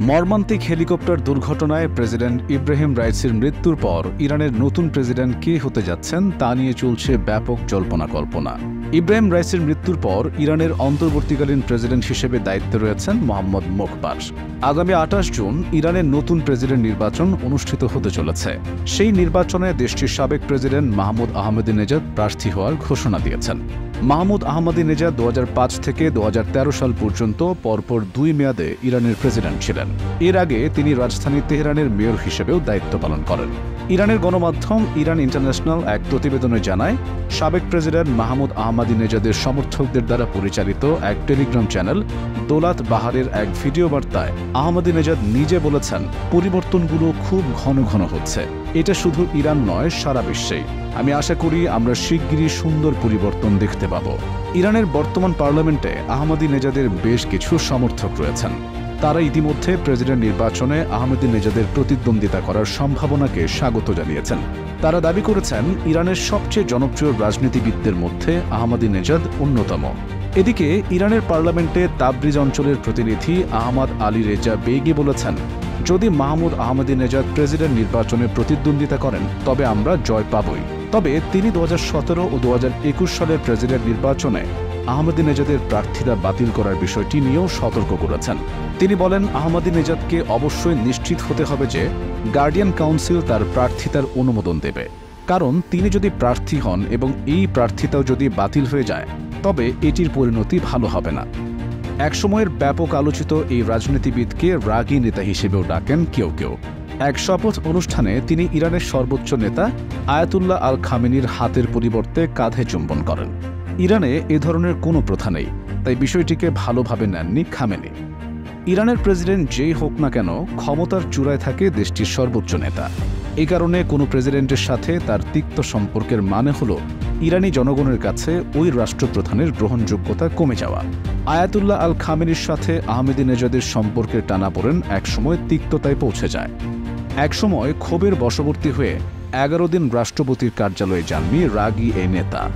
মর্মান্তিক হেলিকপ্টার দুর্ঘটনায় প্রেসিডেন্ট ইব্রাহিম রাইসির মৃত্যুর পর ইরানের নতুন প্রেসিডেন্ট কে হতে যাচ্ছেন তা নিয়ে চলছে ব্যাপক জল্পনা-কল্পনা। ইব্রাহিম রাইসির মৃত্যুর পর ইরানের অন্তর্বর্তীকালীন প্রেসিডেন্ট হিসেবে দায়িত্বে রয়েছেন মোহাম্মদ মোকবার। আগামী ২৮ জুন ইরানের নতুন প্রেসিডেন্ট নির্বাচন অনুষ্ঠিত হতে চলেছে। সেই নির্বাচনে দেশটির সাবেক প্রেসিডেন্ট মাহমুদ আহমেদিনেজাদ প্রার্থী হওয়ার ঘোষণা দিয়েছেন। মাহমুদ আহমেদিনেজাদ ২০০৫ থেকে ২০১৩ সাল পর্যন্ত পরপর ২ মেয়াদে ইরানের প্রেসিডেন্ট ছিলেন। এর আগে তিনি রাজধানী তেহরানের মেয়র হিসেবেও দায়িত্ব পালন করেন। ইরানের গণমাধ্যম ইরান ইন্টারন্যাশনাল এক প্রতিবেদনে জানায়, সাবেক প্রেসিডেন্ট মাহমুদ আহমেদিনেজাদের সমর্থকদের দ্বারা পরিচালিত এক টেলিগ্রাম চ্যানেল দৌলাত বাহারের এক ভিডিও বার্তায় আহমেদিনেজাদ নিজে বলেছেন, পরিবর্তনগুলো খুব ঘন ঘন হচ্ছে। এটা শুধু ইরান নয়, সারা বিশ্বেই। আমি আশা করি আমরা শিগগিরই সুন্দর পরিবর্তন দেখতে পাব। ইরানের বর্তমান পার্লামেন্টে আহমেদিনেজাদের বেশ কিছু সমর্থক রয়েছেন। তারা ইতিমধ্যে প্রেসিডেন্ট নির্বাচনে আহমেদিনেজাদের প্রতিদ্বন্দ্বিতা করার সম্ভাবনাকে স্বাগত জানিয়েছেন। তারা দাবি করেছেন, ইরানের সবচেয়ে জনপ্রিয় রাজনীতিবিদদের মধ্যে আহমেদিনেজাদ অন্যতম। এদিকে ইরানের পার্লামেন্টে তাবরিজ অঞ্চলের প্রতিনিধি আহমদ আলী রেজা বেগি বলেছেন, যদি মাহমুদ আহমেদিনেজাদ প্রেসিডেন্ট নির্বাচনে প্রতিদ্বন্দ্বিতা করেন তবে আমরা জয় পাবই। তবে তিনি ২০১৭ ও ২০২১ সালের প্রেসিডেন্ট নির্বাচনে আহমেদিনেজাদের প্রার্থিতা বাতিল করার বিষয়টি নিয়েও সতর্ক করেছেন। তিনি বলেন, আহমেদিনেজাদকে অবশ্যই নিশ্চিত হতে হবে যে গার্ডিয়ান কাউন্সিল তার প্রার্থিতার অনুমোদন দেবে। কারণ তিনি যদি প্রার্থী হন এবং এই প্রার্থিতাও যদি বাতিল হয়ে যায় তবে এটির পরিণতি ভালো হবে না। একসময়ের ব্যাপক আলোচিত এই রাজনীতিবিদকে রাগী নেতা হিসেবেও ডাকেন কেউ কেউ। এক শপথ অনুষ্ঠানে তিনি ইরানের সর্বোচ্চ নেতা আয়াতুল্লাহ আল খামেনির হাতের পরিবর্তে কাঁধে চুম্বন করেন। ইরানে এ ধরনের কোনো প্রথা নেই, তাই বিষয়টিকে ভালোভাবে নেননি খামেনি। ইরানের প্রেসিডেন্ট যেই হোক না কেন, ক্ষমতার চূড়ায় থাকে দেশটির সর্বোচ্চ নেতা। এই কারণে কোনো প্রেসিডেন্টের সাথে তার তিক্ত সম্পর্কের মানে হল ইরানি জনগণের কাছে ওই রাষ্ট্রপ্রধানের গ্রহণযোগ্যতা কমে যাওয়া। আয়াতুল্লাহ আল খামেনির সাথে আহমেদিনেজাদের সম্পর্কের টানাপোড়েন একসময় তিক্ততায় পৌঁছে যায়। একসময় ক্ষোভের বশবর্তী হয়ে ১১ দিন রাষ্ট্রপতির কার্যালয়ে যাননি রাগী এই নেতা।